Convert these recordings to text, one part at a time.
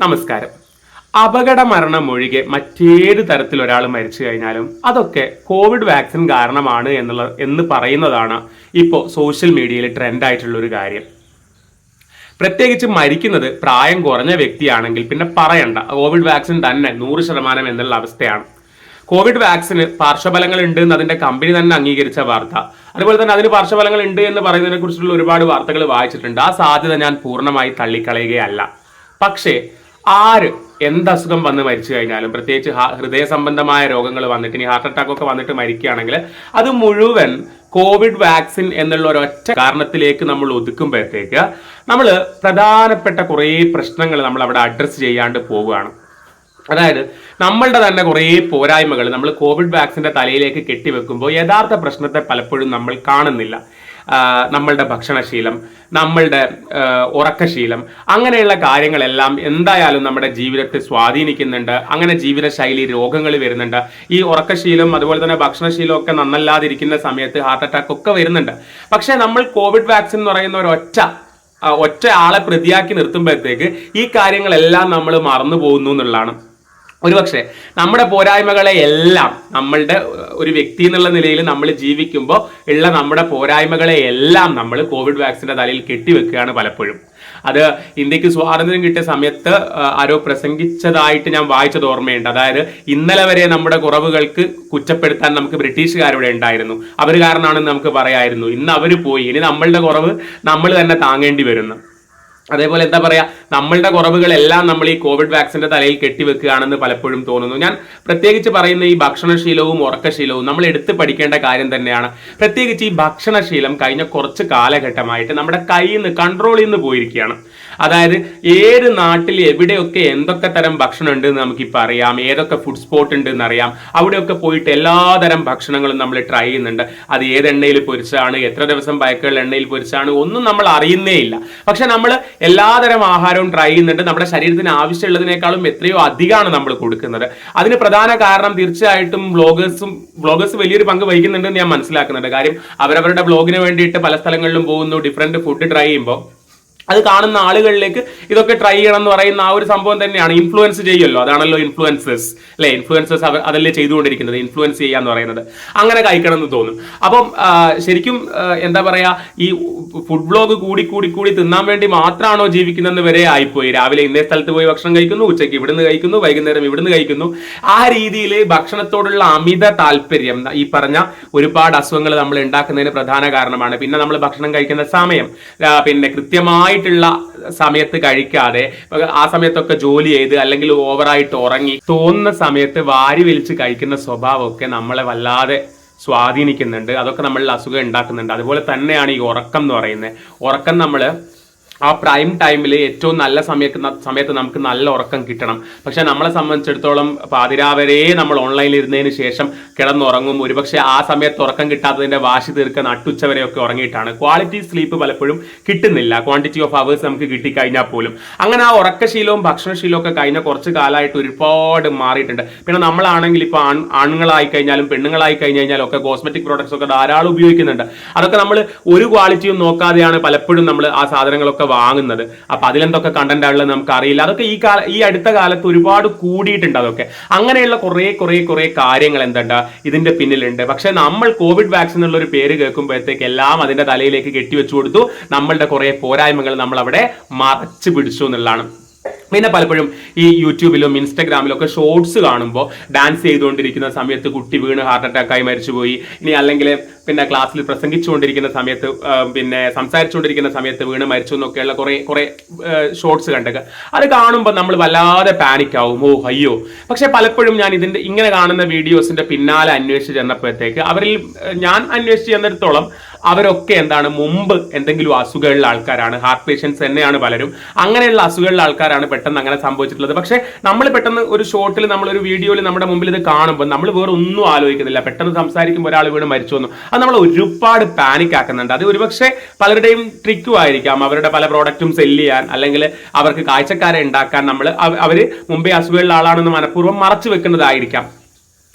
നമസ്കാരം. അപകട മരണം ഒഴികെ മറ്റേത് തരത്തിൽ ഒരാൾ മരിച്ചു കഴിഞ്ഞാലും അതൊക്കെ കോവിഡ് വാക്സിൻ കാരണമാണ് എന്ന് പറയുന്നതാണ് ഇപ്പോൾ സോഷ്യൽ മീഡിയയിൽ ട്രെൻഡായിട്ടുള്ള ഒരു കാര്യം. പ്രത്യേകിച്ച് മരിക്കുന്നത് പ്രായം കുറഞ്ഞ വ്യക്തിയാണെങ്കിൽ പിന്നെ പറയണ്ട, കോവിഡ് വാക്സിൻ തന്നെ 100% എന്നുള്ള അവസ്ഥയാണ്. കോവിഡ് വാക്സിന് പാർശ്വഫലങ്ങൾ ഉണ്ട് എന്ന് അതിന്റെ കമ്പനി തന്നെ അംഗീകരിച്ച വാർത്ത, അതുപോലെ തന്നെ അതിന് പാർശ്വഫലങ്ങൾ ഉണ്ട് എന്ന് പറയുന്നതിനെ കുറിച്ചുള്ള ഒരുപാട് വാർത്തകൾ വായിച്ചിട്ടുണ്ട്. ആ സാധ്യത ഞാൻ പൂർണ്ണമായി തള്ളിക്കളയുകയല്ല. പക്ഷേ ആര് എന്തസുഖം വന്ന് മരിച്ചു കഴിഞ്ഞാലും, പ്രത്യേകിച്ച് ഹൃദയ സംബന്ധമായ രോഗങ്ങൾ വന്നിട്ട്, ഇനി ഹാർട്ട് അറ്റാക്ക് ഒക്കെ വന്നിട്ട് മരിക്കുകയാണെങ്കിൽ അത് മുഴുവൻ കോവിഡ് വാക്സിൻ എന്നുള്ള ഒരൊറ്റ കാരണത്തിലേക്ക് നമ്മൾ ഒതുക്കുമ്പോഴത്തേക്ക് നമ്മൾ പ്രധാനപ്പെട്ട കുറേ പ്രശ്നങ്ങൾ നമ്മൾ അവിടെ അഡ്രസ്സ് ചെയ്യാണ്ട് പോവുകയാണ്. അതായത് നമ്മളുടെ തന്നെ കുറേ പോരായ്മകൾ നമ്മൾ കോവിഡ് വാക്സിന്റെ തലയിലേക്ക് കെട്ടിവെക്കുമ്പോൾ യഥാർത്ഥ പ്രശ്നത്തെ പലപ്പോഴും നമ്മൾ കാണുന്നില്ല. നമ്മളുടെ ഭക്ഷണശീലം, നമ്മളുടെ ഉറക്കശീലം, അങ്ങനെയുള്ള കാര്യങ്ങളെല്ലാം എന്തായാലും നമ്മുടെ ജീവിതത്തെ സ്വാധീനിക്കുന്നുണ്ട്. അങ്ങനെ ജീവിതശൈലി രോഗങ്ങൾ വരുന്നുണ്ട്. ഈ ഉറക്കശീലം അതുപോലെ തന്നെ ഭക്ഷണശീലം ഒക്കെ നന്നല്ലാതിരിക്കുന്ന സമയത്ത് ഹാർട്ട് അറ്റാക്ക് ഒക്കെ വരുന്നുണ്ട്. പക്ഷേ നമ്മൾ കോവിഡ് വാക്സിൻ എന്ന് പറയുന്ന ഒറ്റ ആളെ പ്രതിയാക്കി നിർത്തുമ്പോഴത്തേക്ക് ഈ കാര്യങ്ങളെല്ലാം നമ്മൾ മറന്നു പോകുന്നു എന്നുള്ളതാണ്. ഒരുപക്ഷെ നമ്മുടെ പോരായ്മകളെ എല്ലാം നമ്മളുടെ ഒരു വ്യക്തി എന്നുള്ള നിലയിൽ നമ്മൾ ജീവിക്കുമ്പോൾ ഉള്ള നമ്മുടെ പോരായ്മകളെ എല്ലാം നമ്മൾ കോവിഡ് വാക്സിന്റെ തലയിൽ കെട്ടിവെക്കുകയാണ് പലപ്പോഴും. അത് ഇന്ത്യക്ക് സ്വാതന്ത്ര്യം കിട്ടിയ സമയത്ത് ആരോ പ്രസംഗിച്ചതായിട്ട് ഞാൻ വായിച്ചത് ഓർമ്മയുണ്ട്. അതായത് ഇന്നലെ വരെ നമ്മുടെ കുറവുകൾക്ക് കുറ്റപ്പെടുത്താൻ നമുക്ക് ബ്രിട്ടീഷുകാരുടെ ഉണ്ടായിരുന്നു, അവർ കാരണമാണെന്ന് നമുക്ക് പറയായിരുന്നു. ഇന്ന് അവർ പോയി, ഇനി നമ്മളുടെ കുറവ് നമ്മൾ തന്നെ താങ്ങേണ്ടി വരുന്നു. അതേപോലെ എന്താ പറയാ, നമ്മളുടെ കുറവുകളെല്ലാം നമ്മൾ ഈ കോവിഡ് വാക്സിന്റെ തലയിൽ കെട്ടിവെക്കുകയാണെന്ന് പലപ്പോഴും തോന്നുന്നു. ഞാൻ പ്രത്യേകിച്ച് പറയുന്ന ഈ ഭക്ഷണശീലവും ഉറക്കശീലവും നമ്മൾ എടുത്ത് പഠിക്കേണ്ട കാര്യം തന്നെയാണ്. പ്രത്യേകിച്ച് ഈ ഭക്ഷണശീലം കഴിഞ്ഞ കുറച്ച് കാലഘട്ടമായിട്ട് നമ്മുടെ കയ്യിൽ നിന്ന് കൺട്രോളിൽ നിന്ന് പോയിരിക്കുകയാണ്. അതായത് ഏത് നാട്ടിൽ എവിടെയൊക്കെ എന്തൊക്കെ തരം ഭക്ഷണം ഉണ്ട് എന്ന് നമുക്കിപ്പോൾ അറിയാം, ഏതൊക്കെ ഫുഡ് സ്പോട്ട് ഉണ്ട് എന്നറിയാം. അവിടെയൊക്കെ പോയിട്ട് എല്ലാതരം ഭക്ഷണങ്ങളും നമ്മൾ ട്രൈ ചെയ്യുന്നുണ്ട്. അത് ഏത് എണ്ണയിൽ പൊരിച്ചാണ്, എത്ര ദിവസം പഴക്കമുള്ള എണ്ണയിൽ പൊരിച്ചാണ്, ഒന്നും നമ്മൾ അറിയുന്നേ ഇല്ല. പക്ഷെ നമ്മൾ എല്ലാതരം ആഹാരവും ട്രൈ ചെയ്യുന്നുണ്ട്. നമ്മുടെ ശരീരത്തിന് ആവശ്യമുള്ളതിനേക്കാളും എത്രയോ അധികമാണ് നമ്മൾ കൊടുക്കുന്നത്. അതിന് പ്രധാന കാരണം തീർച്ചയായിട്ടും വ്ളോഗേഴ്സ് വലിയൊരു പങ്ക് വഹിക്കുന്നുണ്ടെന്ന് ഞാൻ മനസ്സിലാക്കുന്നുണ്ട്. കാര്യം അവരവരുടെ വ്ളോഗിന് വേണ്ടിയിട്ട് പല സ്ഥലങ്ങളിലും പോകുന്നു, ഡിഫറെന്റ് ഫുഡ് ട്രൈ ചെയ്യുമ്പോൾ അത് കാണുന്ന ആളുകളിലേക്ക് ഇതൊക്കെ ട്രൈ ചെയ്യണം എന്ന് പറയുന്ന ആ ഒരു സംഭവം തന്നെയാണ്. ഇൻഫ്ലുവൻസ് ചെയ്യുമല്ലോ, അതാണല്ലോ ഇൻഫ്ലുവൻസേഴ്സ് അല്ലെ. ഇൻഫ്ലുവൻസേഴ്സ് അതല്ലേ ചെയ്തുകൊണ്ടിരിക്കുന്നത്, ഇൻഫ്ലുവൻസ് ചെയ്യാന്ന് പറയുന്നത്. അങ്ങനെ കഴിക്കണം എന്ന് തോന്നും. അപ്പം ശരിക്കും എന്താ പറയാ, ഈ ഫുഡ് ബ്ലോഗ് കൂടി തിന്നാൻ വേണ്ടി മാത്രമാണോ ജീവിക്കുന്നതെന്ന് വരെ ആയിപ്പോയി. രാവിലെ ഇന്നേ സ്ഥലത്ത് പോയി ഭക്ഷണം കഴിക്കുന്നു, ഉച്ചയ്ക്ക് ഇവിടുന്ന് കഴിക്കുന്നു, വൈകുന്നേരം ഇവിടുന്ന് കഴിക്കുന്നു. ആ രീതിയിൽ ഭക്ഷണത്തോടുള്ള അമിത താല്പര്യം ഈ പറഞ്ഞ ഒരുപാട് അസുഖങ്ങൾ നമ്മൾ ഉണ്ടാക്കുന്നതിന് പ്രധാന കാരണമാണ്. പിന്നെ നമ്മൾ ഭക്ഷണം കഴിക്കുന്ന സമയം പിന്നെ കൃത്യമായിട്ടുള്ള സമയത്ത് കഴിക്കാതെ ആ സമയത്തൊക്കെ ജോലി ചെയ്ത് അല്ലെങ്കിൽ ഓവറായിട്ട് ഉറങ്ങി തോന്നുന്ന സമയത്ത് വാരി വലിച്ച് കഴിക്കുന്ന സ്വഭാവമൊക്കെ നമ്മളെ വല്ലാതെ സ്വാധീനിക്കുന്നുണ്ട്. അതൊക്കെ നമ്മളിൽ അസുഖം ഉണ്ടാക്കുന്നുണ്ട്. അതുപോലെ തന്നെയാണ് ഈ ഉറക്കം എന്ന് പറയുന്നത്. ഉറക്കം നമ്മൾ ആ പ്രൈം ടൈമിൽ ഏറ്റവും നല്ല സമയത്ത് നമുക്ക് നല്ല ഉറക്കം കിട്ടണം. പക്ഷെ നമ്മളെ സംബന്ധിച്ചിടത്തോളം പാതിരാവരെ നമ്മൾ ഓൺലൈനിൽ ഇരുന്നതിന് ശേഷം കിടന്നുറങ്ങും. ഒരുപക്ഷെ ആ സമയത്ത് ഉറക്കം കിട്ടാത്തതിന്റെ വാശി തീർക്കാൻ നട്ടുച്ചവരെയൊക്കെ ഉറങ്ങിയിട്ടാണ്. ക്വാളിറ്റി സ്ലീപ്പ് പലപ്പോഴും കിട്ടുന്നില്ല, ക്വാണ്ടിറ്റി ഓഫ് അവേഴ്സ് നമുക്ക് കിട്ടിക്കഴിഞ്ഞാൽ പോലും. അങ്ങനെ ആ ഉറക്കശീലവും ഭക്ഷണശീലവും ഒക്കെ കഴിഞ്ഞ കുറച്ച് കാലമായിട്ട് ഒരുപാട് മാറിയിട്ടുണ്ട്. പിന്നെ നമ്മളാണെങ്കിൽ ഇപ്പോൾ ആണുങ്ങളായി കഴിഞ്ഞാലും പെണ്ണുങ്ങളായി കഴിഞ്ഞാലും ഒക്കെ കോസ്മെറ്റിക് പ്രോഡക്ട്സ് ഒക്കെ ധാരാളം ഉപയോഗിക്കുന്നുണ്ട്. അതൊക്കെ നമ്മൾ ഒരു ക്വാളിറ്റിയും നോക്കാതെയാണ് പലപ്പോഴും നമ്മൾ ആ സാധനങ്ങളൊക്കെ വാങ്ങുന്നത്. അപ്പൊ അതിലെന്തൊക്കെ കണ്ടന്റ് ഉള്ളത് നമുക്ക് അറിയില്ല. അതൊക്കെ ഈ അടുത്ത കാലത്ത് ഒരുപാട് കൂടിയിട്ടുണ്ട്. അതൊക്കെ അങ്ങനെയുള്ള കുറെ കാര്യങ്ങൾ എന്തുണ്ട് ഇതിന്റെ പിന്നിലുണ്ട്. പക്ഷെ നമ്മൾ കോവിഡ് വാക്സിൻ എന്നുള്ള ഒരു പേര് കേൾക്കുമ്പോഴത്തേക്ക് എല്ലാം അതിന്റെ തലയിലേക്ക് കെട്ടിവെച്ചു കൊടുത്തു. നമ്മളുടെ കുറെ പോരായ്മകൾ നമ്മൾ അവിടെ മറച്ചു പിടിച്ചു എന്നുള്ളതാണ്. പിന്നെ പലപ്പോഴും ഈ യൂട്യൂബിലും ഇൻസ്റ്റാഗ്രാമിലും ഒക്കെ ഷോർട്സ് കാണുമ്പോൾ ഡാൻസ് ചെയ്തുകൊണ്ടിരിക്കുന്ന സമയത്ത് കുട്ടി വീണ് ഹാർട്ട് അറ്റാക്കായി മരിച്ചുപോയി, ഇനി അല്ലെങ്കിൽ പിന്നെ ക്ലാസ്സിൽ പ്രസംഗിച്ചുകൊണ്ടിരിക്കുന്ന സമയത്ത് പിന്നെ സംസാരിച്ചുകൊണ്ടിരിക്കുന്ന സമയത്ത് വീണ് മരിച്ചു എന്നൊക്കെയുള്ള കുറെ ഷോർട്സ് കണ്ടൊക്കെ അത് കാണുമ്പോൾ നമ്മൾ വല്ലാതെ പാനിക് ആവും, ഓ അയ്യോ. പക്ഷെ പലപ്പോഴും ഞാൻ ഇങ്ങനെ കാണുന്ന വീഡിയോസിന്റെ പിന്നാലെ അന്വേഷിച്ച് ചെന്നപ്പോഴത്തേക്ക് ഞാൻ അന്വേഷിച്ച് ചെന്നിടത്തോളം അവരൊക്കെ മുമ്പ് എന്തെങ്കിലും അസുഖമുള്ള ആൾക്കാരാണ്, ഹാർട്ട് പേഷ്യൻസ് തന്നെയാണ് പലരും. അങ്ങനെയുള്ള അസുഖമുള്ള ആൾക്കാരാണ് പെട്ടെന്ന് അങ്ങനെ സംഭവിച്ചിട്ടുള്ളത്. പക്ഷെ നമ്മൾ പെട്ടെന്ന് ഒരു ഷോർട്ടിൽ നമ്മളൊരു വീഡിയോയിൽ നമ്മുടെ മുമ്പിൽ ഇത് കാണുമ്പോൾ നമ്മൾ വേറെ ഒന്നും ആലോചിക്കുന്നില്ല. പെട്ടെന്ന് സംസാരിക്കുമ്പോൾ ഒരാൾ വീണ് മരിച്ചു വന്നു, അത് നമ്മൾ ഒരുപാട് പാനിക് ആക്കുന്നുണ്ട്. അത് ഒരുപക്ഷെ പലരുടെയും ട്രിക്കും ആയിരിക്കാം, അവരുടെ പല പ്രോഡക്റ്റും സെല്ല് ചെയ്യാൻ അല്ലെങ്കിൽ അവർക്ക് കാഴ്ചക്കാരെ ഉണ്ടാക്കാൻ അവര് മുമ്പേ അസുഖമുള്ള ആളാണെന്ന് മനഃപൂർവ്വം മറച്ചു വെക്കുന്നതായിരിക്കാം.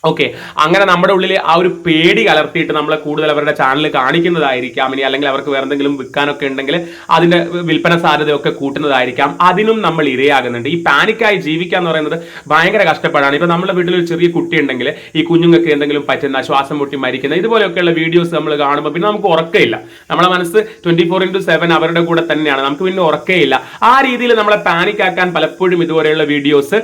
ഓക്കെ, അങ്ങനെ നമ്മുടെ ഉള്ളിൽ ആ ഒരു പേടി കലർത്തിയിട്ട് നമ്മളെ കൂടുതൽ അവരുടെ ചാനൽ കാണിക്കുന്നതായിരിക്കാം. ഇനി അല്ലെങ്കിൽ അവർക്ക് വേറെ എന്തെങ്കിലും വിൽക്കാനൊക്കെ ഉണ്ടെങ്കിൽ അതിന്റെ വിൽപ്പന സാധ്യതയൊക്കെ കൂട്ടുന്നതായിരിക്കാം. അതിനും നമ്മൾ ഇരയാകുന്നുണ്ട്. ഈ പാനിക്കായി ജീവിക്കുക എന്ന് പറയുന്നത് ഭയങ്കര കഷ്ടപ്പാടാണ്. ഇപ്പൊ നമ്മുടെ വീട്ടിൽ ഒരു ചെറിയ കുട്ടി ഉണ്ടെങ്കിൽ ഈ കുഞ്ഞുങ്ങൾക്ക് എന്തെങ്കിലും പറ്റുന്ന, ശ്വാസം മുട്ടി മരിക്കുന്ന, ഇതുപോലെയൊക്കെയുള്ള വീഡിയോസ് നമ്മൾ കാണുമ്പോൾ പിന്നെ നമുക്ക് ഉറക്കമില്ല. നമ്മളെ മനസ്സ് 24/7 അവരുടെ കൂടെ തന്നെയാണ്. നമുക്ക് പിന്നെ ഉറക്കമില്ല. ആ രീതിയിൽ നമ്മളെ പാനിക്കാക്കാൻ പലപ്പോഴും ഇതുപോലെയുള്ള വീഡിയോസ്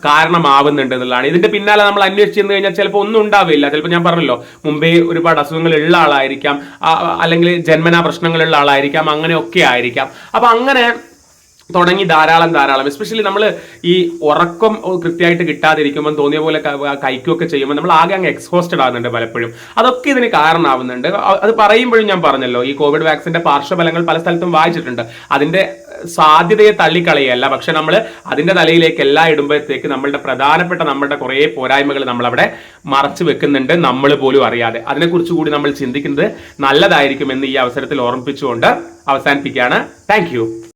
കാരണമാവുന്നുണ്ട് എന്നുള്ളതാണ്. ഇതിന്റെ പിന്നാലെ നമ്മൾ അന്വേഷിച്ച് ചെന്ന് കഴിഞ്ഞാൽ ചിലപ്പോൾ ഒന്നും ഉണ്ടാവില്ല. ചിലപ്പോൾ ഞാൻ പറഞ്ഞല്ലോ, മുമ്പേ ഒരുപാട് അസുഖങ്ങൾ ഉള്ള ആളായിരിക്കാം, അല്ലെങ്കിൽ ജന്മനാ പ്രശ്നങ്ങളുള്ള ആളായിരിക്കാം, അങ്ങനെയൊക്കെ ആയിരിക്കാം. അപ്പൊ അങ്ങനെ തുടങ്ങി ധാരാളം എസ്പെഷ്യലി നമ്മൾ ഈ ഉറക്കം കൃത്യമായിട്ട് കിട്ടാതിരിക്കുമ്പോൾ തോന്നിയ പോലെ കഴിക്കുകയൊക്കെ ചെയ്യുമ്പോൾ നമ്മൾ ആകെ അങ്ങ് എക്സ്ഹോസ്റ്റഡ് ആകുന്നുണ്ട് പലപ്പോഴും. അതൊക്കെ ഇതിന് കാരണമാവുന്നുണ്ട്. അത് പറയുമ്പോഴും ഞാൻ പറഞ്ഞല്ലോ, ഈ കോവിഡ് വാക്സിന്റെ പാർശ്വഫലങ്ങൾ പല സ്ഥലത്തും വായിച്ചിട്ടുണ്ട്. അതിന്റെ സാധ്യതയെ തള്ളിക്കളയല്ല, പക്ഷെ നമ്മൾ അതിന്റെ തലയിലേക്ക് എല്ലാം ഇടുമ്പോഴത്തേക്ക് നമ്മുടെ കുറേ പോരായ്മകൾ നമ്മൾ അവിടെ മറച്ചു വെക്കുന്നുണ്ട്, നമ്മൾ പോലും അറിയാതെ. അതിനെക്കുറിച്ച് കൂടി നമ്മൾ ചിന്തിക്കുന്നത് നല്ലതായിരിക്കുമെന്ന് ഈ അവസരത്തിൽ ഓർമ്മിപ്പിച്ചുകൊണ്ട് അവസാനിപ്പിക്കുകയാണ്. താങ്ക്